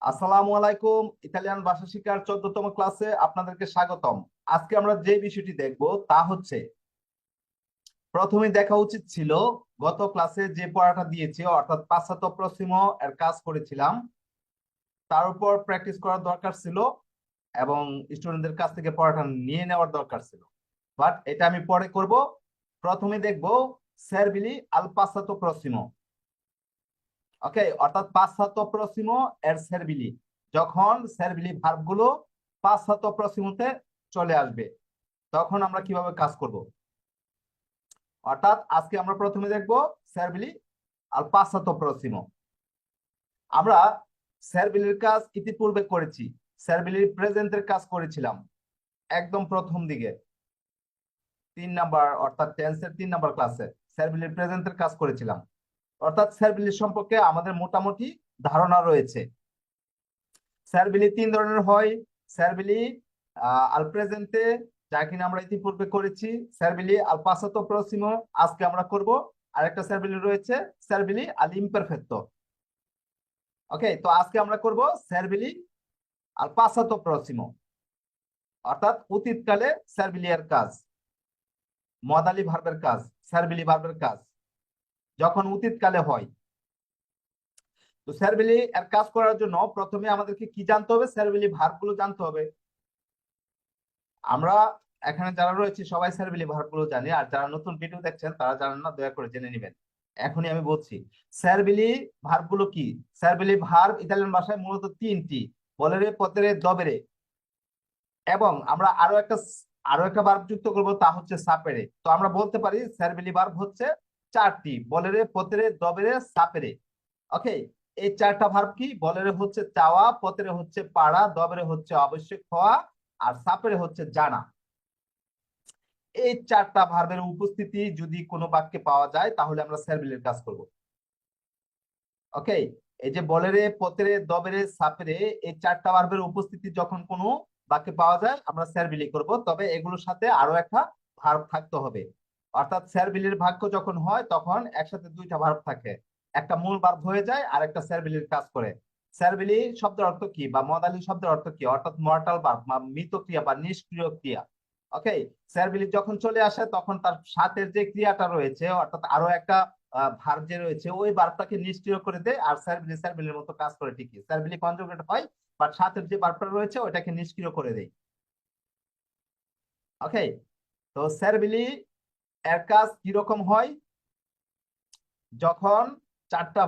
আসসালামু আলাইকুম। ইতালিয়ান ভাষা শিক্ষার 14তম ক্লাসে আপনাদেরকে স্বাগতম। আজকে আমরা যে বিষয়টি দেখব তা হচ্ছে, প্রথমে দেখা উচিত ছিল গত ক্লাসে যে পড়াটা দিয়েছি অর্থাৎ পাশ্চাত্য পশ্চিম এর কাজ করেছিলাম, তার উপর প্র্যাকটিস করার দরকার ছিল এবং স্টুডেন্টদের কাছ থেকে পড়াটা নিয়ে নেওয়ার দরকার ছিল। বাট এটা আমি পরে করব। প্রথমে দেখব সেরবিলি আল পাশ্চাত্য পশ্চিম। ওকে, অর্থাৎ পাশ্চাত্য পশ্চিম এর সেরবিলি, যখন সেরবিলি ভার্বগুলো পাশ্চাত্য পশ্চিমতে চলে আসবে তখন আমরা কিভাবে কাজ করব। অর্থাৎ আজকে আমরা প্রথমে দেখব সেরবিলি আর পাশ্চাত্য পশ্চিম। আমরা সেরবিলির কাজ ইতিপূর্বে করেছি, সেরবিলির প্রেজেন্টের কাজ করেছিলাম একদম প্রথম দিকে 3 নাম্বার অর্থাৎ টেন্সের 3 নাম্বার ক্লাসে সেরবিলির প্রেজেন্টের কাজ করেছিলাম। অর্থাৎ সেরবিলির সম্পর্কে আমাদের মোটামুটি ধারণা রয়েছে। সেরবিলি 3 ধরনের হয়। সেরবিলি আল প্রেজেন্টে, যা কিনা আমরা ইতিপূর্বে করেছি। সেরবিলি আল পাসাতো প্রসিমো, আজকে আমরা করব। আরেকটা সেরবিলি রয়েছে সেরবিলি আল ইমপারফেক্টো। ওকে, তো আজকে আমরা করব সেরবিলি আল পাসাতো প্রসিমো, অর্থাৎ অতীতকালে সেরবিলি এর কাজ, মদালি ভার্বের কাজ, সেরবিলি ভার্বের কাজ যখন অতীতকালে হয়। তো সেরবিলি এর কাজ করার জন্য প্রথমে আমাদেরকে কি জানতে হবে? সেরবিলি ভার্বগুলো জানতে হবে। আমরা এখানে যারা রয়েছে সবাই সেরবিলি ভার্বগুলো জানি, আর যারা নতুন ভিডিও দেখছেন তারা জানেন না, দয়া করে জেনে নেবেন। এখনই আমি বলছি সেরবিলি ভার্বগুলো কি। সেরবিলি ভার্ব ইতালিয়ান ভাষায় মূলত 3টি: বলেরে, পতেরে, দবেরে। এবং আমরা আরো একটা ভার্ব যুক্ত করব, তা হচ্ছে সাপেরে। তো আমরা বলতে পারি সেরবিলি ভার্ব হচ্ছে 4টি: বলেরে, পতেরে, দবেরে, সাপেরে। ওকে, এই 4টা ভার্ব কি? বলেরে হচ্ছে চাওয়া, পতেরে হচ্ছে পাড়া, দবেরে হচ্ছে আবশ্যক হওয়া, আর সাপেরে হচ্ছে জানা। এই 4টা ভার্বের উপস্থিতি যদি কোনো বাক্যে পাওয়া যায় তাহলে আমরা সেরবিলির কাজ করব। ওকে, এই যে বলেরে, পতেরে, দবেরে, সাপেরে, এই 4টা ভার্বের উপস্থিতি যখন কোনো বাক্যে পাওয়া যায় আমরা সেরবিলি করব। তবে এগুলোর সাথে আরো একটা ভার্ব থাকতে হবে। অর্থাৎ সেরবিলির বাক্য যখন হয় তখন একসাথে 2টা ভার্ব থাকে, একটা মূল ভার্ব হয়ে যায় আর একটা সেরবিলির কাজ করে। সেরবিলি শব্দের অর্থ কি বা মদালি শব্দের অর্থ কি? অর্থাৎ মর্টাল ভার্ব বা মৃত ক্রিয়া বা নিষ্ক্রিয় ক্রিয়া। ওকে, সেরবিলি যখন চলে আসে তখন তার সাথে যে ক্রিয়াটা রয়েছে অর্থাৎ আরো একটা ভার্ব যে রয়েছে ওই ভার্বটাকে নিষ্ক্রিয় করে দেয়, আর সেরবিলি সেরবিলির মতো কাজ করে ঠিকই। সেরবিলি কনজুগেট হয় বাট সাথের যে ভার্বটা রয়েছে ওটাকে নিষ্ক্রিয় করে দেয়। ওকে, তো সেরবিলি এর কাজ কিরকম হয়? যখন 4টা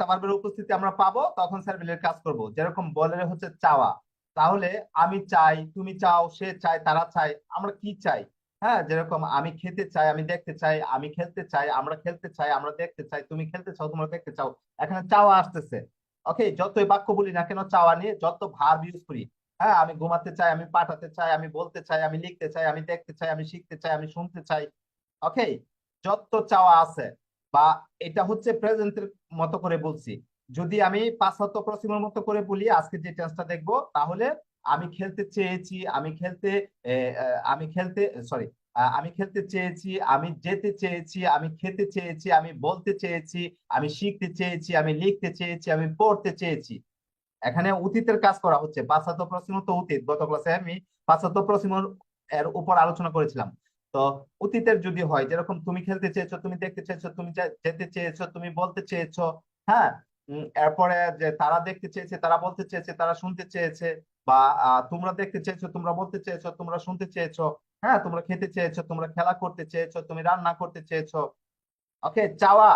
ভার্বের উপস্থিতি আমরা পাবো তখন সেরবিলির কাজ করব। যেরকম বলে হচ্ছে চাওয়া, তাহলে আমি চাই, তুমি চাও, সে চায়, তারা চায়। আমরা কি চাই? হ্যাঁ, যেরকম আমি খেতে চাই, আমি দেখতে চাই, আমি খেলতে চাই, আমরা খেলতে চাই, আমরা দেখতে চাই, তুমি খেলতে চাও, তোমরা দেখতে চাও। এখানে চাওয়া আসতেছে। ওকে, যতই বাক্য বলি না কেন চাওয়া নিয়ে যত ভার্ব ইউজ করি, হ্যাঁ, আমি ঘুমাতে চাই, আমি পাঠাতে চাই, আমি বলতে চাই, আমি লিখতে চাই, আমি দেখতে চাই, আমি শিখতে চাই, আমি শুনতে চাই। ওকে, যত চাওয়া আছে বা এটা হচ্ছে প্রেজেন্টের মতো করে বলছি। যদি আমি পাশ্চাত্য পশ্চিমের মতো করে বলি আজকে যে টেন্সটা দেখবো, তাহলে আমি খেলতে চেয়েছি, আমি খেলতে আমি খেলতে সরি আমি খেলতে চেয়েছি, আমি যেতে চেয়েছি, আমি খেতে চেয়েছি, আমি বলতে চেয়েছি, আমি শিখতে চেয়েছি, আমি লিখতে চেয়েছি, আমি পড়তে চেয়েছি। এখানে অতীতের কাজ করা হচ্ছে। পাশ্চাত্য পশ্চিম তো অতীত, গত ক্লাসে আমি পাশ্চাত্য পশ্চিম এর উপর আলোচনা করেছিলাম। তো অতীতের যদি হয়, যেরকম তুমি খেলতে চেয়েছো, তুমি দেখতে চেয়েছো, তুমি যেতে চেয়েছো, তুমি বলতে চেয়েছো। হ্যাঁ, এরপরে যে তারা দেখতে চেয়েছে, তারা বলতে চেয়েছে, তারা শুনতে চেয়েছে। বা তোমরা দেখতে চেয়েছো, তোমরা বলতে চেয়েছো, তোমরা শুনতে চেয়েছো। হ্যাঁ, তোমরা খেতে চেয়েছো, তোমরা খেলা করতে চেয়েছো, তুমি রান্না করতে চেয়েছো। ওকে, চাওয়া,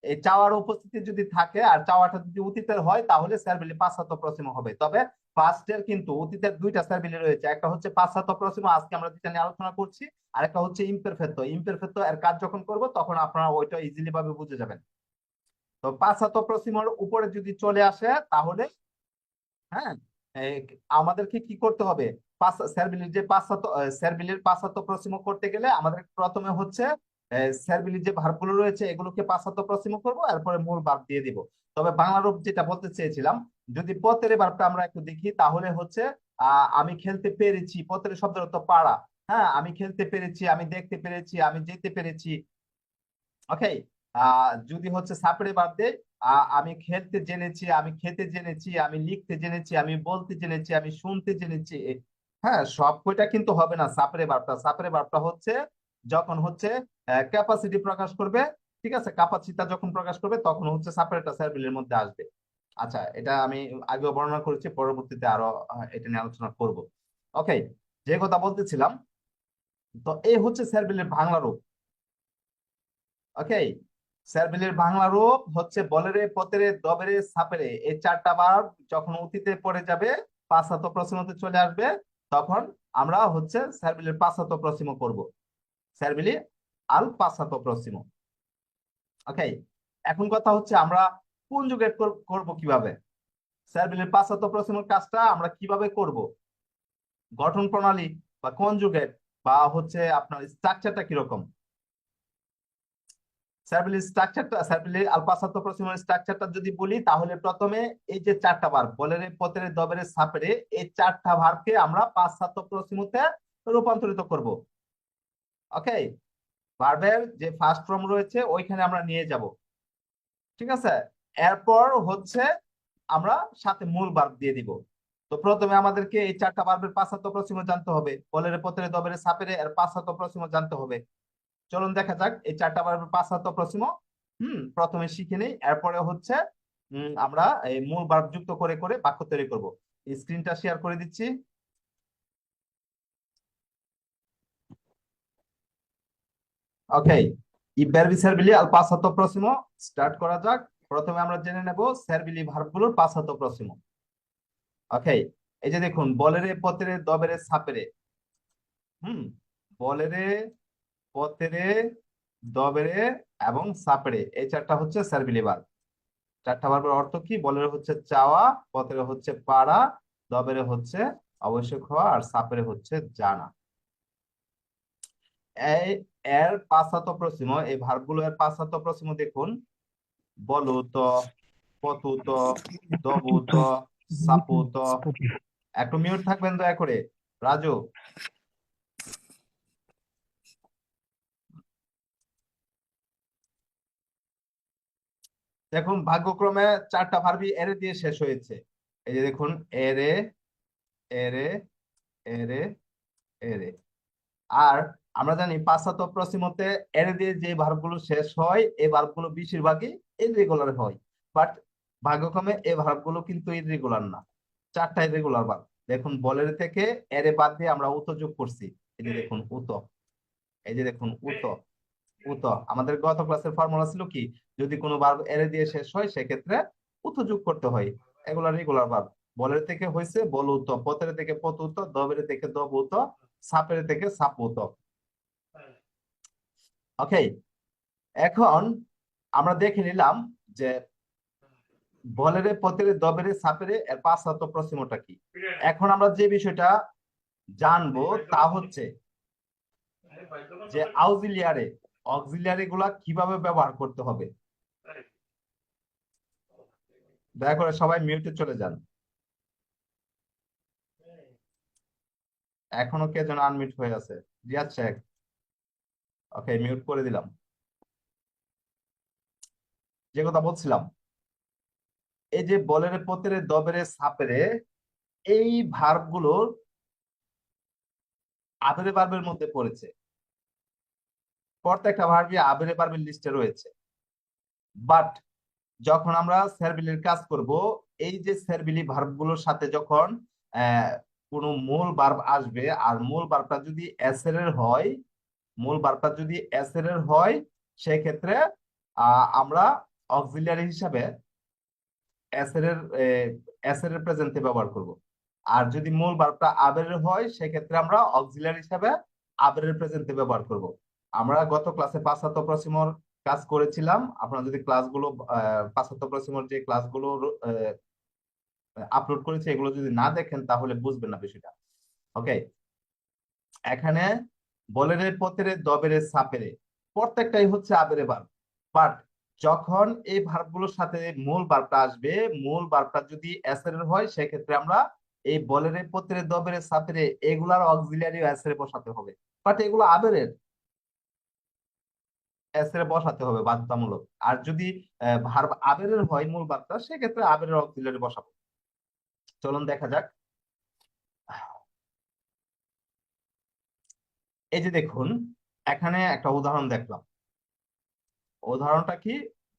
এই চাওয়ার উপস্থিতি যদি থাকে আর চাওয়াটা যদি অতীতের হয় তাহলে স্যারবিলি পাশ্চাত্য প্রসিম হবে। তবে পাস্টের কিন্তু অতীতের 2টা স্যারবিলি রয়েছে, একটা হচ্ছে পাশ্চাত্য প্রসিম, আজকে আমরা যেটা নিয়ে আলোচনা করছি, আর একটা হচ্ছে ইমপারফেক্টো। ইমপারফেক্টো এর কাজ যখন করব তখন আপনারা ওইটা ইজিলি ভাবে বুঝে যাবেন। তো পাশ্চাত্য প্রসিমের উপরে যদি চলে আসে তাহলে, হ্যাঁ, এই আমাদেরকে কি করতে হবে? স্যারবিলির পাশ্চাত্য প্রসিম করতে গেলে আমাদের প্রথমে হচ্ছে স্যারবিলির যে ভার্বগুলো রয়েছে এগুলোকে পাশ্চাত্য প্রসিম করব, এরপরে মূল ভার্ব দিয়ে দিব। তবে বাংলা রূপ যেটা বলতে চেয়েছিলাম, যদি পতেরে ভার্বটা আমরা একটু দেখি তাহলে হচ্ছে আমি খেলতে পেরেছি। পতেরে শব্দের অর্থ পারা। হ্যাঁ, আমি খেলতে পেরেছি, আমি দেখতে পেরেছি, আমি যেতে পেরেছি। ওকে, যদি হচ্ছে সাপড়ে ভার্ব দেয়, আমি খেলতে জেনেছি, আমি খেতে জেনেছি, আমি লিখতে জেনেছি, আমি বলতে জেনেছি, আমি শুনতে জেনেছি। হ্যাঁ, সব কয়টা কিন্তু হবে না সাপরে বার্বটা। সাপরে বার্বটা হচ্ছে যখন হচ্ছে ক্যাপাসিটি প্রকাশ করবে, ঠিক আছে, ক্যাপাসিটি যখন প্রকাশ করবে তখন হচ্ছে সাপারেটটা সার্ভিলের মধ্যে আসবে। আচ্ছা, এটা আমি আগেও বর্ণনা করেছি, পরবর্তীতে আরো এটা নিয়ে আলোচনা করব। ওকে, যে কথা বলতেছিলাম, তো এই হচ্ছে সার্ভিলের বাংলা রূপ। ওকে, সার্ভিলের বাংলা রূপ হচ্ছে বলেরে, পতেরে, দবেরে, সাপেরে, এই চারটা ভার্ব যখন অতীতে পড়ে যাবে, পাঁচহাত প্রশ্নতে চলে আসবে, তখন আমরা হচ্ছে সার্ভিলের পাঁচহাত প্রশ্ন করব। সার্ভিলি আল পাঁচহাত প্রশ্ন। ওকে, এখন কথা হচ্ছে আমরা কনজুগেট করব কিভাবে। সার্ভিলের পাঁচহাত প্রশ্নের কাজটা আমরা কিভাবে করব, গঠন প্রণালী বা কনজুগেট বা হচ্ছে আপনার স্ট্রাকচারটা কিরকম। সার্ভিলের স্ট্রাকচারটা, সার্ভিলের আলপাসাতো প্রসিমের স্ট্রাকচারটা যদি বলি, তাহলে প্রথমে এই যে চারটা ভার্ব বলেরে, পতেরে, দবেরে, সাপেরে, এই চারটা ভার্বকে আমরা পাঁচহাত প্রসিমতে রূপান্তরিত করব। ওকে, ভার্বের যে ফার্স্ট ফর্ম রয়েছে ওইখানে আমরা নিয়ে যাব, ঠিক আছে। এরপর হচ্ছে আমরা সাথে মূল ভার্ব দিয়ে দিব। তো প্রথমে আমাদেরকে এই চারটা ভার্বের পাঁচহাত প্রসিম জানতে হবে, বলেরে, পতেরে, দবেরে, সাপেরে এর পাঁচহাত প্রসিম জানতে হবে। চলুন দেখা যাক এই চারটা ভার্বের পাঁচহাত প্রশ্ন প্রথমে শিখে নেই, এরপরে হচ্ছে আমরা এই মূল ভার্ব যুক্ত করে করে বাক্য তৈরি করব। স্ক্রিনটা শেয়ার করে দিচ্ছি। ওকে, ই ভার্বি সার্বিলি আল পাঁচহাত প্রশ্ন স্টার্ট করা যাক। প্রথমে আমরা জেনে নেব সার্বিলি ভার্বগুলোর পাঁচহাত প্রশ্ন। ওকে, এই যে দেখুন, বলেরে, পতেরে, দবেরে, সাপেরে। হুম বলেরে, পতেরে, দবেরে এবং সাপেরে, এই চারটা হচ্ছে সার্বিলি ভার্ব। চারটা ভার্বের অর্থ কি? বলের হচ্ছে চাওয়া, পতেরে হচ্ছে পারা, দবেরে হচ্ছে অবশ্যই খাওয়া, আর সাপেরে হচ্ছে জানা। এই এর পাঁচহাত প্রশ্ন, এই ভার্বগুলো এর পাঁচহাত প্রশ্ন দেখুন, বলুত, পতুত, দবুত, সাপুত। একটু মিউট থাকবেন দয়া করে, রাজু। দেখুন, ভাগ্যক্রমে চারটা ভার্বই এরে দিয়ে শেষ হয়েছে। এই যে দেখুন, এরে, এরে, এরে, এরে। আর আমরা জানি পাঁচহাত প্রশ্নতে এর দিয়ে যে ভার্বগুলো শেষ হয়, এই ভার্বগুলো বেশিরভাগই ইররেগুলার হয়। বাট ভাগ্যক্রমে এই ভার্বগুলো কিন্তু ইররেগুলার না, চারটা ইররেগুলার ভার্ব। দেখুন, বলের থেকে এরে বাদ দিয়ে আমরা উত যোগ করছি। এই যে দেখুন উত, এই যে দেখুন উত, উত। আমাদের গত ক্লাসের ফর্মুলা ছিল কি, যদি কোনো ভার্ব এরে দিয়ে শেষ হয় সেক্ষেত্রে উত যোগ করতে হয়। এগুলা রেগুলার ভার্ব। বলের থেকে হয়েছে বল উত, পতের থেকে পত উত, দবের থেকে দব উত, সাপের থেকে সাপ উত। ওকে, এখন আমরা দেখে নিলাম যে বলেরে, পতেরে, দবেরে, সাপেরে এর পাঁচহাত প্রশ্নটা কি। এখন আমরা যে বিষয়টা জানবো তা হচ্ছে যে আউজিলিয়ারে, অক্সিলিয়ারি গুলা কিভাবে ব্যবহার করতে হবে। দয়া করে সবাই মিউটে চলে যান। এখনো কে যেন আনমিউট হয়ে আছে, রিয়াজ শেখ। ওকে, মিউট করে দিলাম। যে কথা বলছিলাম, এই যে বলেরে, পতেরে, দবেরে, সাপেরে, এই ভার্ব গুলো আবেরে ভার্বের মধ্যে পড়েছে। প্রত্যেকটা ভার্বই আবেরে ভার্বের লিস্টে রয়েছে। বাট যখন আমরা সার্ভিলির কাজ করব, এই যে সার্ভিলি ভার্ব গুলোর সাথে যখন আহ কোনো মূল ভার্ব আসবে, আর মূল ভার্বটা যদি এসের হয়, মূল ভার্বটা যদি এসের হয়, সেক্ষেত্রে আমরা অক্সিলিয়ারি হিসাবে এসের এসের প্রেজেন্টে ব্যবহার করব। আর যদি মূল ভার্বটা আবের হয়, সেক্ষেত্রে আমরা অক্সিলিয়ারি হিসাবে আবের প্রেজেন্টে ব্যবহার করব। আমরা গত ক্লাসে পাঁচহাত প্রসিমর কাজ করেছিলাম। আপনারা যদি ক্লাসগুলো, পাঁচহাত প্রসিমর যে ক্লাসগুলো আপলোড করেছি, এগুলো যদি না দেখেন তাহলে বুঝবেন না বিষয়টা। ওকে, এখানে বলেরে, পতেরে, দবেরে, সাপেরে প্রত্যেকটাই হচ্ছে আবেরে ভার্ব। বাট যখন এই ভার্বগুলোর সাথে মূল ভার্বটা আসবে, মূল ভার্বটা যদি এস এর হয়, সেক্ষেত্রে আমরা এই বলেরে, পতেরে, দবেরে, সাপেরে এগুলার অক্সিলিয়ারি এস এর বসাতে হবে। বাট এগুলো আবেরের, এস এর বসাতে হবে বাধ্যতামূলক। আর যদি ভার্ব আবেরের হয় মূল ভার্বটা, সেক্ষেত্রে আবেরের অক্সিলারি বসাবো। চলুন দেখা যাক। এই যে দেখুন, এখানে একটা উদাহরণ দেখলাম। উদাহরণটা কি?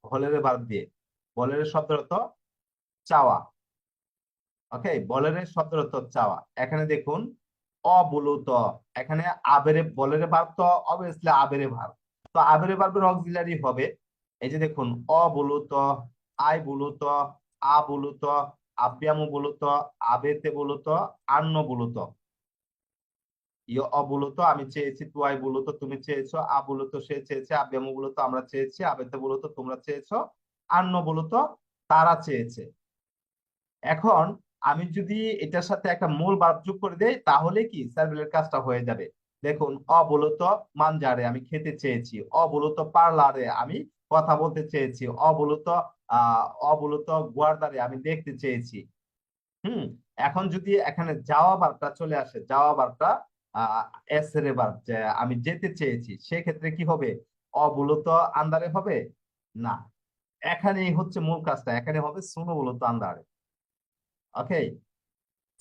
বলের ভার্ব দিয়ে। বলের শব্দের অর্থ চাওয়া। ওকে, বলের শব্দের অর্থ চাওয়া। এখানে দেখুন অবুলত, এখানে আবেরে, বলের ভার্ব তো অবভিয়াসলি আবেরে ভার্ব, তো আবেরে ভার্বের অক্সিলারি হবে। এই যে দেখুন অবুলত, আই বুলুত, আ বুলুত, আব্যামু বুলুত, আবেতে বুলুত, আন্ন বুলুত। ইয় অবুলত আমি চেয়েছি, তুয়াই বুলুত তুমি চেয়েছো, আ বুলুত সে চেয়েছে, আব্যামু বুলুত আমরা চেয়েছি, আবেতে বুলুত তোমরা চেয়েছো, আন্ন বুলুত তারা চেয়েছে। এখন আমি যদি এটার সাথে একটা মূল ভার্ব যোগ করে দেই, তাহলে কি সার্ভেলের কাজটা হয়ে যাবে। দেখুন অবলত মানজারে আমি খেতে চেয়েছি, অবলত পার্লারে আমি কথা বলতে চেয়েছি, অবলত অবলত গুয়ারদারে আমি দেখতে চেয়েছি। হুম। এখন যদি এখানে যাওয়া ভার্বটা চলে আসে, যাওয়া ভার্বটা এস এর ভার্ব, যে আমি যেতে চেয়েছি, সেক্ষেত্রে কি হবে? অবলত আন্দারে হবে না, এখানেই হচ্ছে মূল কাজটা, এখানে হবে সুনো বলত আন্দারে। ওকে,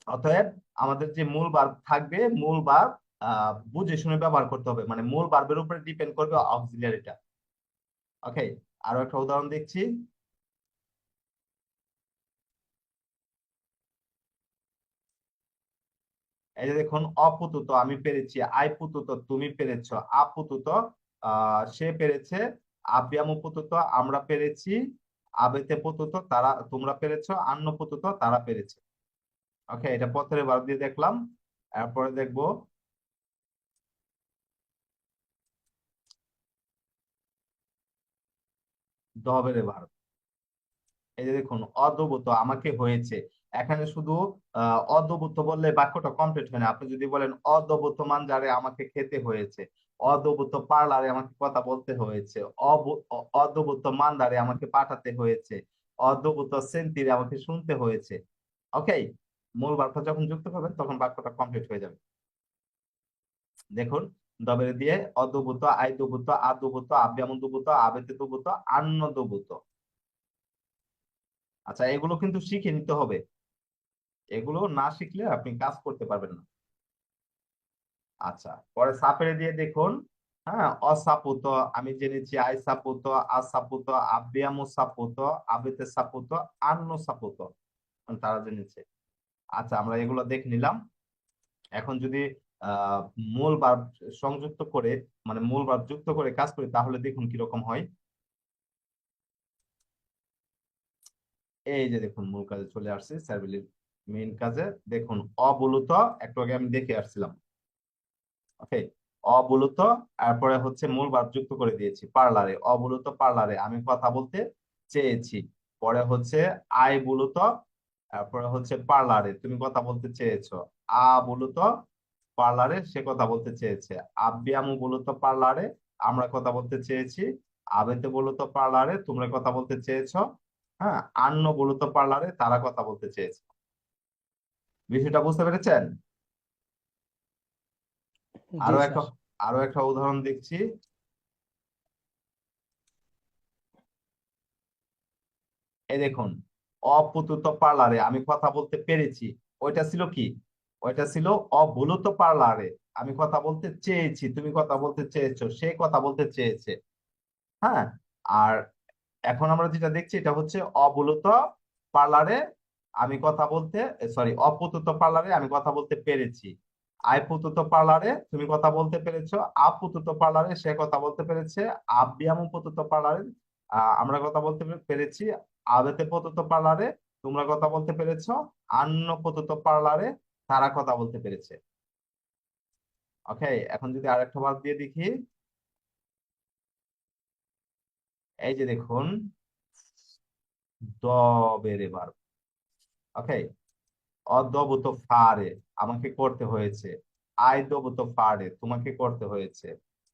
অতএব আমাদের যে মূল ভার্ব থাকবে, মূল ভার্ব বুঝে শুনে ব্যবহার করতে হবে, মানে মূল ভার্বের উপরে ডিপেন্ড করবে অক্সিলিয়ারিটা। ওকে, আরো একটা উদাহরণ দেখছি। এই যে দেখুন অপুতুত আমি পেরেছি, আই পুতুত তুমি পেরেছো, আপুতুত সে পেরেছে, আব্যামু পুতুত আমরা পেরেছি, আবেতে পুতুত তারা তোমরা পেরেছো, আন্ন পুতুত তারা পেরেছে। ওকে, এটা পথের ভার্ব দিয়ে দেখলাম। এরপরে দেখবো ডবের ভার্ব। এই যে দেখুন অদ্ভুত আমাকে হয়েছে, এখানে শুধু অদ্ভুত বললে বাক্যটা কমপ্লিট হয় না। আপনি যদি বলেন অদ্ভুত মানজারে আমাকে খেতে হয়েছে, অদ্ভুত পার্লারে আমাকে কথা বলতে হয়েছে, অদ্ভুত মানদারে আমাকে পাঠাতে হয়েছে, অদ্ভুত সেন্তিরে আমাকে শুনতে হয়েছে। ওকে, মূল বাক্য যখন যুক্ত করবেন তখন বাক্যটা কমপ্লিট হয়ে যাবে। দেখুন দবের দিয়ে অদ্ভুত, আইদভূত, আদভূত, আব্যামুদভূত, আবেতিতভূত, আন্নদভূত। আচ্ছা, এগুলো কিন্তু শিখে নিতে হবে, এগুলো না শিখলে আপনি কাজ করতে পারবেন না। আচ্ছা, পরে সাপেরে দিয়ে দেখুন, হ্যাঁ অসাপুত আমি জেনেছি, আই সাপুত, আসাপুত, আব্যামু সাপুত, আবেতে সাপুত, আন্ন সাপুত তারা জেনেছে। আচ্ছা, আমরা এগুলো দেখে নিলাম। এখন যদি আহ মূল ভার্ব সংযুক্ত করে, মানে মূল ভার্ব যুক্ত করে কাজ করি, তাহলে দেখুন কিরকম হয়। এই যে দেখুন মূল কাজে চলে আসছে, সার্ভিলের মেইন কাজে। দেখুন অবুলত একটু আগে আমি দেখে আসছিলাম। ওকে, অবুলত, তারপরে হচ্ছে মূল ভার্ব যুক্ত করে দিয়েছি পার্লারে, অবুলত পার্লারে আমি কথা বলতে চেয়েছি। পরে হচ্ছে আই বুলত, তারপরে হচ্ছে পার্লারে তুমি কথা বলতে চেয়েছো, আ বুলত পার্লারে সে কথা বলতে চেয়েছে, আব্যামু বুলত পার্লারে আমরা কথা বলতে চেয়েছি, আবেতে বুলত পার্লারে তোমরা কথা বলতে চেয়েছো, হ্যাঁ আন্ন বুলত পার্লারে তারা কথা বলতে চেয়েছে। বিষয়টা বুঝতে পেরেছেন? জি আরো একটা, স্যার। আরো একটা উদাহরণ দেখছি। এই দেখুন অপুতুত পার্লারে আমি কথা বলতে পেরেছি, ওইটা ছিল কি? ওইটা ছিল অবুলত পার্লারে আমি কথা বলতে চেয়েছি, তুমি কথা বলতে চেয়েছো, সে কথা বলতে চেয়েছে। হ্যাঁ, আর এখন আমরা যেটা দেখছি এটা হচ্ছে অবুলত পার্লারে আমি কথা বলতে, সরি অপুতুত পার্লারে আমি কথা বলতে পেরেছি, আইপুতুত পার্লারে তুমি কথা বলতে পেরেছো, আপুতুত পার্লারে সে কথা বলতে পেরেছে, আব্যামু পুতুত পার্লারে আমরা কথা বলতে পেরেছি, আবেতে পুতুত পার্লারে তোমরা কথা বলতে পেরেছো, আন্ন পুতুত পার্লারে তারা কথা বলতে পেরেছে। ওকে, এখন যদি আরেকটা বাদ দিয়ে দেখি। এই যে দেখুন দবের এবার। ওকে, অদ্যবত ফারে আমাকে করতে হয়েছে, আইদবত ফারে তোমাকে করতে হয়েছে,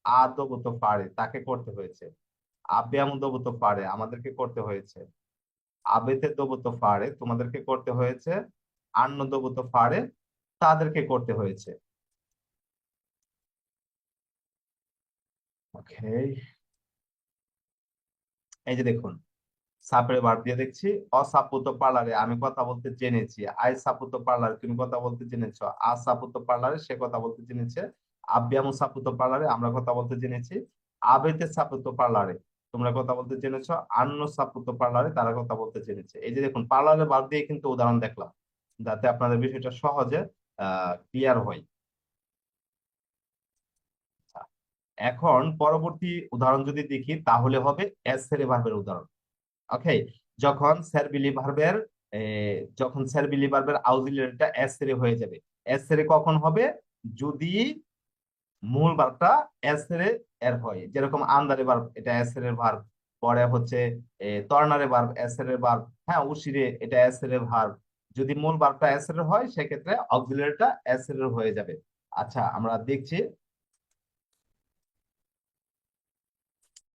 আদবত ফারে তাকে করতে হয়েছে, আব্যামুদবত ফারে আমাদেরকে করতে হয়েছে, আবেতে দবত ফারে তোমাদেরকে করতে হয়েছে, আন্নদবত ফারে তাদেরকে করতে হয়েছে। ওকে, এই যে দেখুন, সাপের ভার্ব দিয়ে দেখছি, অসাপুত পার্লারে আমি কথা বলতে জেনেছি, আই সাপুত পার্লারে তুমি কথা বলতে জেনেছো, আ সাপুত পার্লারে সে কথা বলতে জেনেছে, আব্বিয়ামু সাপুত পার্লারে আমরা কথা বলতে জেনেছি, আবেতে সাপুত পার্লারে তোমরা কথা বলতে জেনেছো, আন্ন সাপুত পার্লারে তারা কথা বলতে জেনেছে। এই যে দেখুন, পার্লারে ভার্ব দিয়ে কিন্তু উদাহরণ দেখলাম, যাতে আপনাদের বিষয়টা সহজে ক্লিয়ার হয়। আচ্ছা, এখন পরবর্তী উদাহরণ যদি দেখি তাহলে হবে এস এর ভার্বের উদাহরণ। ওকে, যখন স্যার বিলি ভার্বের যখন স্যার বিলি ভার্বের অক্সিলারিটা এস এর হয়ে যাবে। এস এর কখন হবে? যদি মূল ভার্বটা এস এর এর হয়, যেরকম আন্দারে ভার্ব এটা এস এর ভার্ব, পরে হচ্ছে তর্নারে ভার্ব এস এর ভার্ব, হ্যাঁ উশিরে এটা এস এর ভার্ব। যদি মূল ভার্বটা এস এর হয় সেক্ষেত্রে অক্সিলারিটা এস এর হয়ে যাবে। আচ্ছা আমরা দেখছি